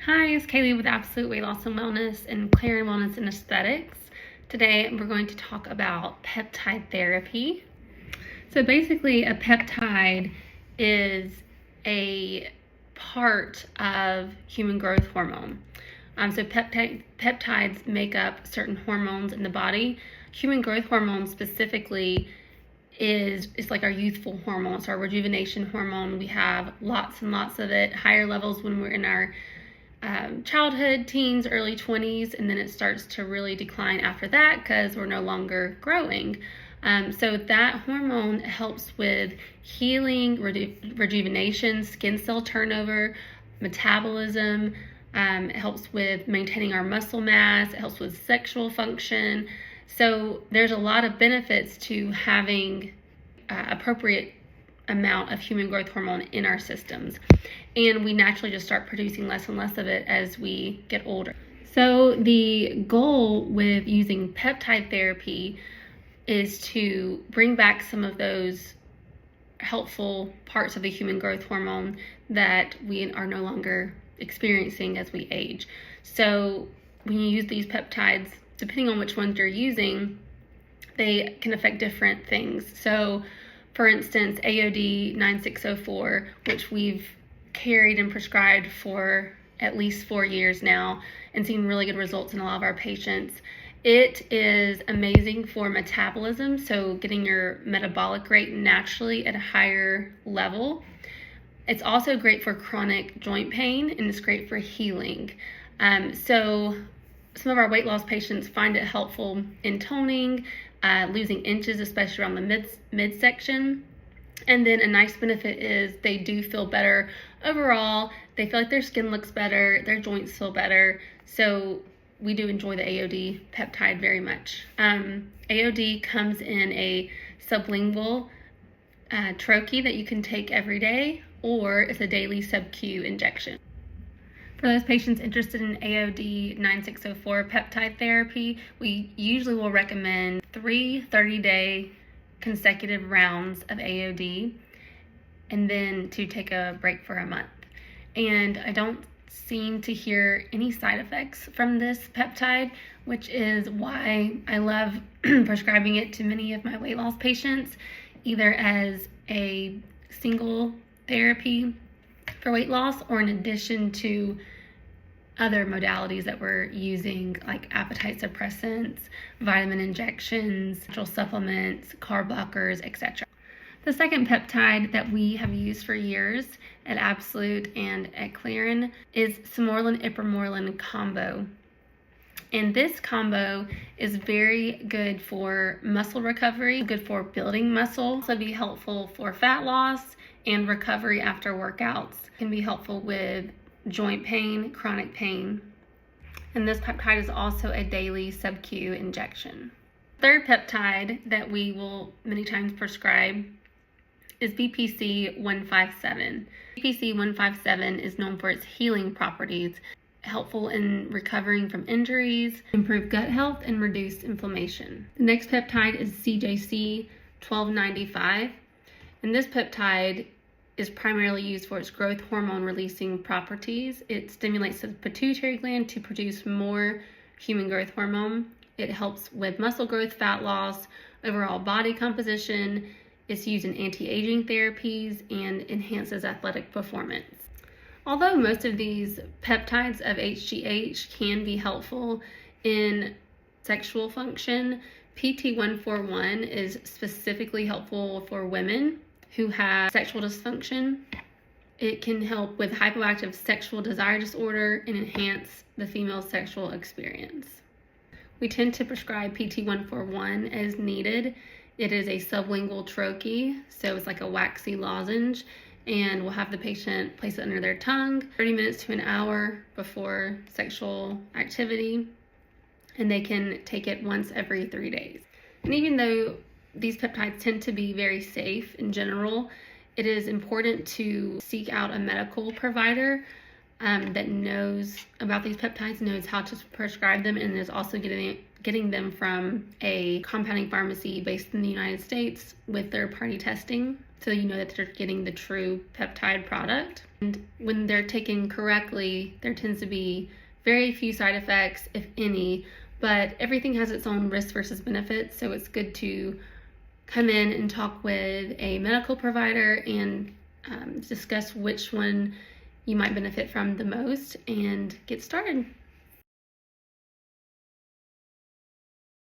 Hi, it's Kaylee with Absolute Weight Loss and Wellness and Clarion Wellness and Aesthetics. Today we're going to talk about peptide therapy. So basically a peptide is a part of human growth hormone. So peptides make up certain hormones in the body. Human growth hormone specifically is like our youthful hormone. It's our rejuvenation hormone. We have lots and lots of it, higher levels when we're in our childhood, teens, early 20s, and then it starts to really decline after that because we're no longer growing. So that hormone helps with healing, rejuvenation, skin cell turnover, metabolism. It helps with maintaining our muscle mass. It helps with sexual function. So there's a lot of benefits to having appropriate amount of human growth hormone in our systems, and we naturally just start producing less and less of it as we get older. So the goal with using peptide therapy is to bring back some of those helpful parts of the human growth hormone that we are no longer experiencing as we age. So when you use these peptides, depending on which ones you're using, they can affect different things. So for instance, AOD 9604, which we've carried and prescribed for at least 4 years now and seen really good results in a lot of our patients. It is amazing for metabolism, so getting your metabolic rate naturally at a higher level. It's also great for chronic joint pain, and it's great for healing. So some of our weight loss patients find it helpful in toning, losing inches, especially around the midsection. And then a nice benefit is they do feel better overall. They feel like their skin looks better, their joints feel better. So we do enjoy the AOD peptide very much. AOD comes in a sublingual troche that you can take every day, or it's a daily sub-Q injection. For those patients interested in AOD 9604 peptide therapy, we usually will recommend 3 30-day consecutive rounds of AOD and then to take a break for a month. And I don't seem to hear any side effects from this peptide, which is why I love prescribing it to many of my weight loss patients, either as a single therapy for weight loss or in addition to other modalities that we're using, like appetite suppressants, vitamin injections, natural supplements, carb blockers, etc. The second peptide that we have used for years at Absolute and at Clarion is Simorelin-Ipamorelin combo. And this combo is very good for muscle recovery, good for building muscle, also be helpful for fat loss and recovery after workouts. It can be helpful with joint pain, chronic pain. And this peptide is also a daily sub-Q injection. Third peptide that we will many times prescribe is BPC 157. BPC 157 is known for its healing properties, helpful in recovering from injuries, improve gut health, and reduce inflammation. The next peptide is CJC 1295, and this peptide is primarily used for its growth hormone releasing properties. It stimulates the pituitary gland to produce more human growth hormone. It helps with muscle growth, fat loss, overall body composition. It's used in anti-aging therapies and enhances athletic performance. Although most of these peptides of HGH can be helpful in sexual function, PT141 is specifically helpful for women who have sexual dysfunction. It can help with hypoactive sexual desire disorder and enhance the female sexual experience. We tend to prescribe PT141 as needed. It is a sublingual troche, so it's like a waxy lozenge, and we'll have the patient place it under their tongue 30 minutes to an hour before sexual activity, and they can take it once every 3 days. And even though these peptides tend to be very safe in general, it is important to seek out a medical provider that knows about these peptides, knows how to prescribe them, and is also getting them from a compounding pharmacy based in the United States with third-party testing. so you know that they're getting the true peptide product. And when they're taken correctly, there tends to be very few side effects, if any, but everything has its own risks versus benefits, so it's good to come in and talk with a medical provider and discuss which one you might benefit from the most and get started.